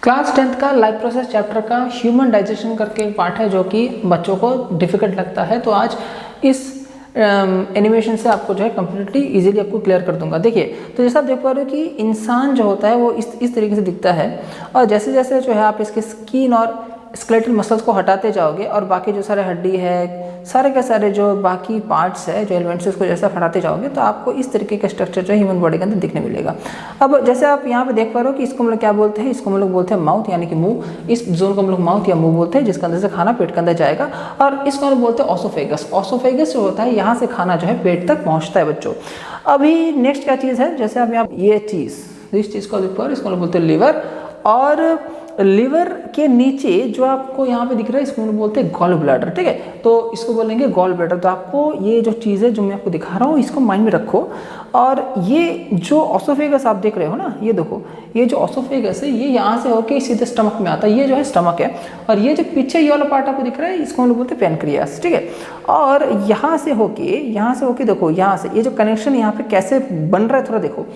Class 10th का life process chapter का human digestion करके एक पार्ट है जो कि बच्चों को डिफ़िकल्ट लगता है। तो आज इस एनिमेशन से आपको जो है कम्प्लीटली इजीली आपको क्लियर कर दूंगा। देखिए, तो जैसा आप देख पा रहे हो कि इंसान जो होता है वो इस तरीके से दिखता है, और जैसे जैसे जो है आप इसके स्किन और स्केलेटल मसल्स को हटाते जाओगे और बाकी जो सारे हड्डी है, सारे के सारे जो बाकी पार्ट्स है, जो एलिमेंट्स है, उसको जैसे हटाते जाओगे तो आपको इस तरीके का स्ट्रक्चर जो है ह्यूमन बॉडी के अंदर दिखने मिलेगा। अब जैसे आप यहाँ पे देख पा रहे हो कि इसको हम लोग क्या बोलते हैं, इसको हम लोग बोलते हैं माउथ, यानी कि मुंह। इस जोन को हम लोग माउथ या मुंह बोलते हैं, जिसके अंदर से खाना पेट के अंदर जाएगा, और इसको हम लोग बोलते हैं ऑसोफेगस। ऑसोफेगस जो होता है, यहाँ से खाना जो है पेट तक पहुँचता है बच्चों। अभी नेक्स्ट क्या चीज़ है, जैसे आप यहाँ ये चीज़, इस चीज़ को देख पा रहे हो, इसको हम लोग बोलते हैं लीवर। और लीवर के नीचे जो आपको यहाँ पे दिख रहा है, इसको हम बोलते हैं गॉल ब्लैडर। ठीक है, तो इसको बोलेंगे गॉल ब्लैडर। तो आपको ये जो चीज़ है जो मैं आपको दिखा रहा हूँ, इसको माइंड में रखो। और ये जो ऑसोफेगस आप देख रहे हो ना, ये देखो, ये जो ऑसोफेगस है ये यहाँ से होके सीधे स्टमक में आता है। ये जो है स्टमक है, और ये जो पीछे ये वाला पार्ट आपको दिख रहा है, इसको हम लोग बोलते हैं पैनक्रियास। ठीक है, और यहाँ से होके देखो, यहाँ से ये जो कनेक्शन यहाँ पे कैसे बन रहा है, थोड़ा देखो।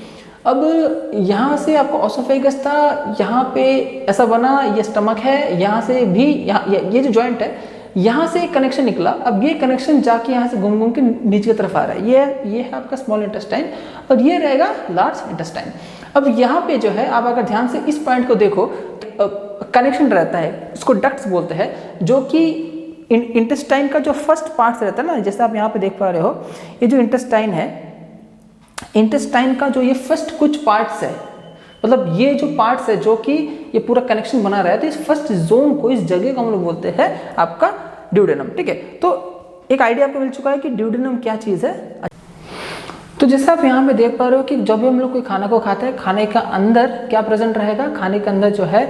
अब यहाँ से आपको ऑसोफेगस था, यहाँ पे ऐसा बना, ये स्टमक है, यहाँ से भी ये जो जॉइंट है, यहाँ से एक कनेक्शन निकला। अब ये कनेक्शन जाके यहाँ से घूम घूम के नीचे की तरफ आ रहा है। ये है आपका स्मॉल इंटेस्टाइन, और ये रहेगा लार्ज इंटेस्टाइन। अब यहाँ पे जो है, आप अगर ध्यान से इस पॉइंट को देखो, कनेक्शन रहता है, इसको डक्ट्स बोलते हैं, जो कि इंटेस्टाइन का जो फर्स्ट पार्ट रहता है ना, जैसे आप यहाँ पे देख पा रहे हो, ये जो इंटेस्टाइन है, इंटेस्टाइन का जो ये फर्स्ट कुछ पार्ट्स है, मतलब ये जो पार्ट्स है जो कि ये पूरा कनेक्शन बना रहा है, तो इस फर्स्ट जोन को, इस जगह को हम लोग बोलते हैं आपका ड्यूडेनम। ठीक है, तो एक आइडिया आपको मिल चुका है कि ड्यूडेनम क्या चीज़ है। तो जैसे आप यहाँ पे देख पा रहे हो कि जब भी हम लोग कोई खाना को खाते हैं, खाने का अंदर क्या प्रेजेंट रहेगा, खाने के अंदर जो है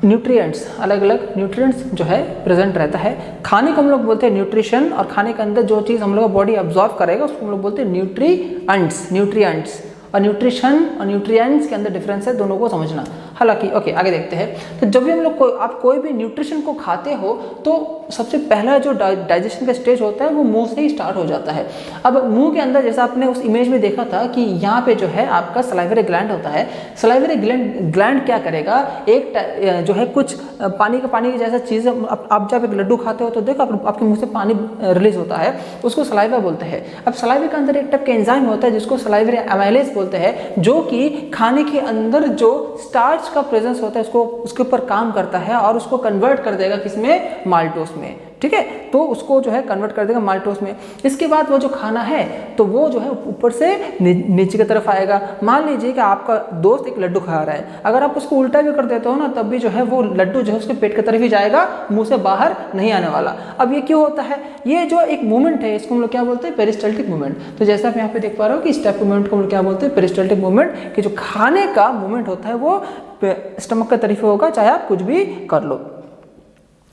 न्यूट्रिएंट्स, अलग अलग न्यूट्रिएंट्स जो है प्रेजेंट रहता है। खाने को हम लोग बोलते हैं न्यूट्रिशन, और खाने के अंदर जो चीज़ हम लोग का बॉडी अब्जॉर्व करेगा उसको हम लोग बोलते हैं न्यूट्रिएंट्स। और न्यूट्रिशन और न्यूट्रिएंट्स के अंदर डिफरेंस है, दोनों को समझना। हालांकि ओके, आगे देखते हैं। तो जब भी हम लोग आप कोई भी न्यूट्रिशन को खाते हो, तो सबसे पहला जो डाइजेशन का स्टेज होता है वो मुंह से ही स्टार्ट हो जाता है। अब मुंह के अंदर, जैसा आपने उस इमेज में देखा था कि यहाँ पे जो है आपका सलाइवरी ग्लैंड होता है। सलाइवरी ग्लैंड क्या करेगा, एक जो है कुछ पानी की जैसा चीज़, आप जब एक लड्डू खाते हो तो देखो आपके मुंह से पानी रिलीज होता है, उसको सलाइवा बोलते हैं। अब सलाइवा के अंदर एक टाइप का एंजाइम होता है जिसको सलाइवरी एमाइलेज बोलते हैं, जो कि खाने के अंदर जो स्टार्च का प्रेजेंस होता है उसके ऊपर काम करता है, और उसको कन्वर्ट कर देगा किसमें, माल्टोस में। ठीक है, तो उसको जो है कन्वर्ट कर देगा माल्टोस में। इसके बाद वो जो खाना है तो वो जो है ऊपर से नीचे की तरफ आएगा। मान लीजिए कि आपका दोस्त एक लड्डू खा रहा है, अगर आप उसको उल्टा भी कर देते हो ना, तब भी जो है वो लड्डू जो है उसके पेट की तरफ ही जाएगा, मुंह से बाहर नहीं आने वाला। अब ये क्यों होता है, ये जो एक मूवमेंट है, इसको हम लोग क्या बोलते हैं, पेरिस्टल्टिक मूवमेंट। तो जैसे आप यहाँ पे देख पा रहे हो कि इस टाइप मूवमेंट को हम लोग क्या बोलते हैं, पेरिस्टल्टिक मूवमेंट, कि जो खाने का मूवमेंट होता है वो स्टमक के तरफ होगा, चाहे आप कुछ भी कर लो।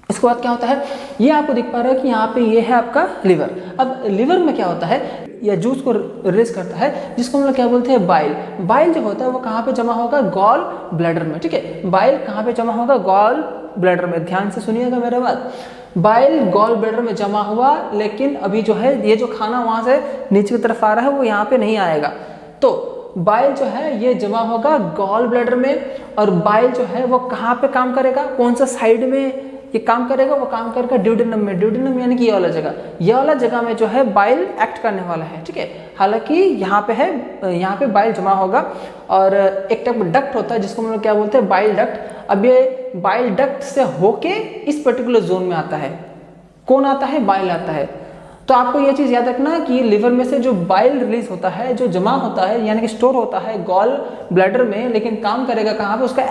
इसके बाद क्या होता है, ये आपको दिख पा रहा है कि यहाँ पे ये है आपका लिवर। अब लिवर में क्या होता है, या जूस को रिलीज करता है, जिसको हम लोग क्या बोलते हैं, बाइल। बाइल जो होता है वो कहाँ पे जमा होगा, गॉल ब्लैडर में। ठीक है, बाइल कहाँ पे जमा होगा, गॉल ब्लैडर में। ध्यान से सुनिएगा मेरे बात, बाइल गॉल ब्लैडर में जमा हुआ, लेकिन अभी जो है ये जो खाना वहाँ से नीचे की तरफ आ रहा है वो यहाँ पे नहीं आएगा। तो बाइल जो है ये जमा होगा गॉल ब्लैडर में, और बाइल जो है वो कहाँ पे काम करेगा, कौन सा साइड में ये काम करेगा, वो काम करेगा ड्यूडेनम में। ड्यूडेनम यानी कि ये वाला जगह में जो है बाइल एक्ट करने वाला है। ठीक है, हालांकि यहाँ पे है, यहाँ पे बाइल जमा होगा, और एक टाइप डक्ट होता है जिसको हम लोग क्या बोलते हैं, बाइल डक्ट। अब ये बाइल डक्ट से होके इस पर्टिकुलर जोन में आता है। कौन आता है, बाइल आता है। तो आपको ये चीज़ याद रखना कि लिवर में से जो बाइल रिलीज होता है, जो जमा होता है, यानी कि स्टोर होता है गॉल ब्लैडर में, लेकिन काम करेगा कहाँ पे, उसका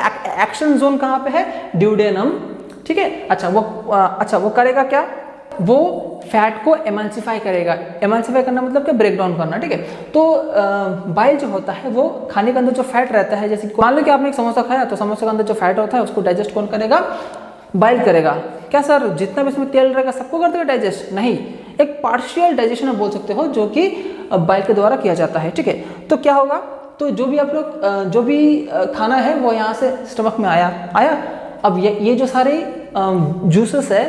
एक्शन जोन कहाँ पे है, ड्यूडेनम। ठीक है, अच्छा वो करेगा क्या, वो फैट को एमल्सिफाई करेगा। एमल्सिफाई करना मतलब क्या, ब्रेक डाउन करना। ठीक है, तो बाइल जो होता है वो खाने के अंदर जो फैट रहता है, जैसे मान लो कि आपने एक समोसा खाया, तो समोसा के अंदर जो फैट होता है उसको डाइजेस्ट कौन करेगा, बाइल करेगा। क्या सर, जितना भी इसमें तेल रहेगा सबको कर देगा डाइजेस्ट, नहीं, एक पार्शियल डाइजेशन आप बोल सकते हो, जो कि बाइल के द्वारा किया जाता है। ठीक है, तो क्या होगा, तो जो भी आप लोग जो भी खाना है वो यहाँ से स्टमक में आया। अब ये जो सारे जूसेस है,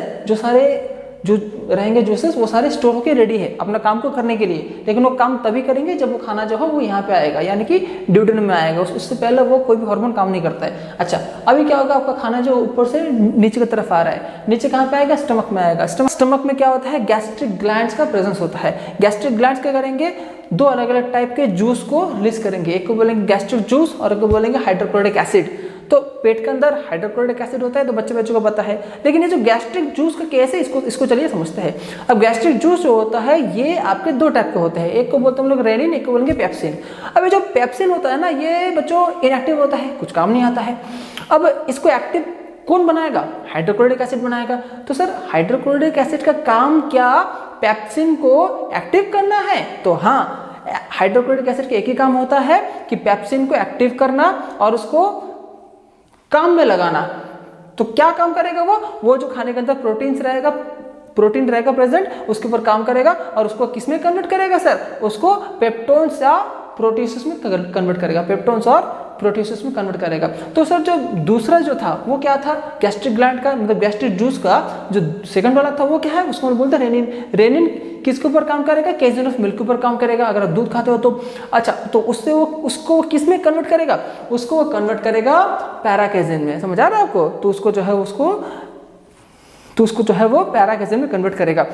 जो रहेंगे जूसेस वो सारे स्टोर होकर रेडी है अपना काम को करने के लिए, लेकिन वो काम तभी करेंगे जब वो खाना जो है वो यहाँ पे आएगा, यानी कि ड्यूडेनम में आएगा। उससे पहले वो कोई भी हार्मोन काम नहीं करता है। अच्छा, अभी क्या होगा, आपका खाना जो ऊपर से नीचे की तरफ आ रहा है, नीचे कहाँ पे आएगा, स्टमक में आएगा। स्टमक में क्या होता है, गैस्ट्रिक ग्लैंड्स का प्रेजेंस होता है। गैस्ट्रिक ग्लैंड्स क्या करेंगे, दो अलग अलग टाइप के जूस को रिलीज करेंगे, एक को बोलेंगे गैस्ट्रिक जूस और एक को बोलेंगे हाइड्रोक्लोरिक एसिड। तो पेट के अंदर हाइड्रोक्लोरिक एसिड होता है, तो बच्चों को पता है, लेकिन ये जो गैस्ट्रिक जूस का केस है इसको चलिए समझते हैं। अब गैस्ट्रिक जूस जो होता है ये आपके दो टाइप के होते हैं, एक को बोलते हैं हम लोग रेनिन, एक को बोलेंगे पेप्सिन। अब ये जो पेप्सिन होता है ना, ये बच्चों इनएक्टिव होता है, कुछ काम नहीं आता है। अब इसको एक्टिव कौन बनाएगा, हाइड्रोक्लोरिक एसिड बनाएगा। तो सर हाइड्रोक्लोरिक एसिड का काम क्या पेप्सिन को एक्टिव करना है? तो हाँ, हाइड्रोक्लोरिक एसिड का एक ही काम होता है कि पेप्सिन को एक्टिव करना और उसको काम में लगाना। तो क्या काम करेगा वो जो खाने के अंदर प्रोटीन रहेगा प्रेजेंट, उसके ऊपर काम करेगा और उसको किस में कन्वर्ट करेगा सर, उसको पेप्टोन्स या प्रोटीओसिस में कन्वर्ट करेगा, पेप्टोन्स और प्रोटीओसिस में कन्वर्ट करेगा। तो सर जो दूसरा जो था वो क्या था, गैस्ट्रिक ग्लैंड का मतलब गैस्ट्रिक जूस का जो सेकंड वाला था वो क्या है, उसको बोलते हैं रेनिन। रेनिन किसके ऊपर काम करेगा, केजिन ऑफ मिल्क के ऊपर काम करेगा अगर आप दूध खाते हो तो। अच्छा, तो उससे वो उसको किस में कन्वर्ट करेगा, उसको वो कन्वर्ट करेगा पैराकेजिन में। समझ आ रहा है आपको? तो उसको जो है वो पैराकेजिन में कन्वर्ट करेगा।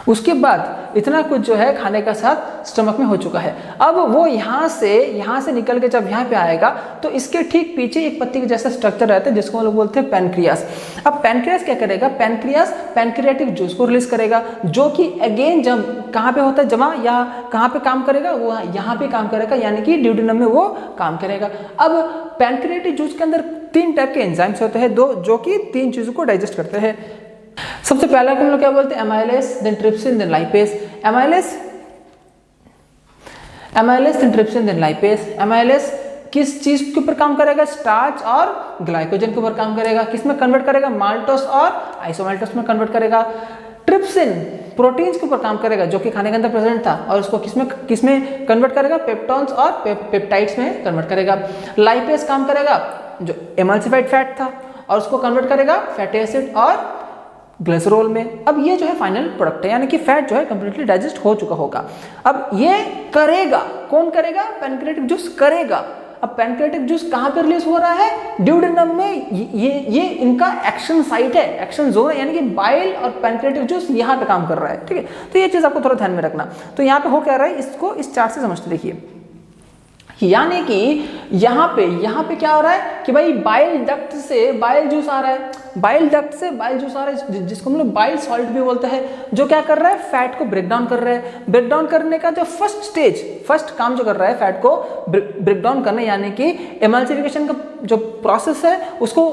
उसके बाद इतना कुछ जो है खाने का साथ स्टमक में हो चुका है। अब वो यहाँ से निकल के जब यहाँ पे आएगा तो इसके ठीक पीछे एक पत्ती के जैसा स्ट्रक्चर रहता है जिसको हम लोग बोलते हैं पैनक्रियास। अब पैनक्रियास क्या करेगा, पैनक्रियास पैनक्रियाटिक जूस को रिलीज करेगा, जो कि अगेन जब कहाँ पे होता है जमा या कहाँ पे काम करेगा, वो यहाँ पे काम करेगा, यानी कि ड्यूडेनम में वो काम करेगा। अब पैनक्रियाटिक जूस के अंदर 3 टाइप के एंजाइम्स होते हैं, जो कि 3 चीजों को डाइजेस्ट करते हैं। सबसे पहला हम लोग क्या बोलते हैं, amylase, then trypsin, then lipase. Amylase then trypsin, then lipase. Amylase किस चीज के ऊपर काम करेगा, स्टार्च और ग्लाइकोजन के ऊपर काम करेगा। किस में कन्वर्ट करेगा, माल्टोस और आइसोमाल्टोस में कन्वर्ट करेगा। ट्रिप्सिन प्रोटीन्स के ऊपर काम करेगा जो कि खाने के अंदर प्रेजेंट था, और उसको किसमें कन्वर्ट करेगा, पेप्टोन्स और पेप्टाइड्स में कन्वर्ट करेगा। लाइपेस काम करेगा जो एमल्सिफाइड फैट था और उसको कन्वर्ट करेगा फैटी एसिड और ग्लिसरॉल में। अब ये जो है फाइनल प्रोडक्ट है, यानी कि फैट जो है कंप्लीटली डाइजेस्ट हो चुका होगा। अब ये करेगा, कौन करेगा, पैनक्रियाटिक जूस करेगा। अब पैनक्रियाटिक जूस कहाँ पे रिलीज हो रहा है, ड्यूडेनम में। ये इनका एक्शन साइट है, एक्शन जोन है, यानी कि बाइल और पैनक्रियाटिक जूस यहाँ पे काम कर रहा है। ठीक है, तो ये चीज आपको थोड़ा ध्यान में रखना। तो यहाँ पे हो क्या रहा है, इसको इस चार्ट से समझते देखिए, यानी कि यहाँ पे क्या हो रहा है कि भाई बाइल डक्ट से बाइल जूस आ रहा है, बाइल डक्ट से बाइल जूस आ रहा है, जिसको हम लोग बाइल सॉल्ट भी बोलते हैं, जो क्या कर रहा है, फैट को ब्रेक डाउन कर रहा है। ब्रेक डाउन करने का जो फर्स्ट काम जो कर रहा है, फैट को ब्रेक डाउन करना, यानी कि एमल्सिफिकेशन का जो प्रोसेस है उसको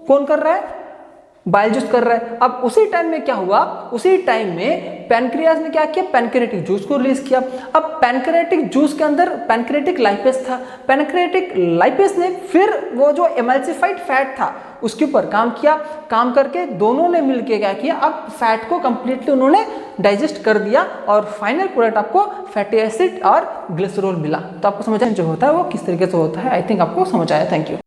कौन कर रहा है, बाइल जूस कर रहा है। अब उसी टाइम में क्या हुआ, उसी टाइम में पैनक्रियास ने क्या किया, पैनक्रियाटिक जूस को रिलीज किया। अब पैनक्रियाटिक जूस के अंदर पैनक्रियाटिक लाइपेस था, पैनक्रियाटिक लाइपेस ने फिर वो जो एमल्सिफाइड फैट था उसके ऊपर काम किया। काम करके दोनों ने मिलकर क्या किया, अब फैट को कंप्लीटली उन्होंने डाइजेस्ट कर दिया और फाइनल प्रोडक्ट आपको फैटी एसिड और ग्लिसरॉल मिला। तो आपको समझ जो होता है वो किस तरीके से होता है। आई थिंक आपको समझ आया। Thank you.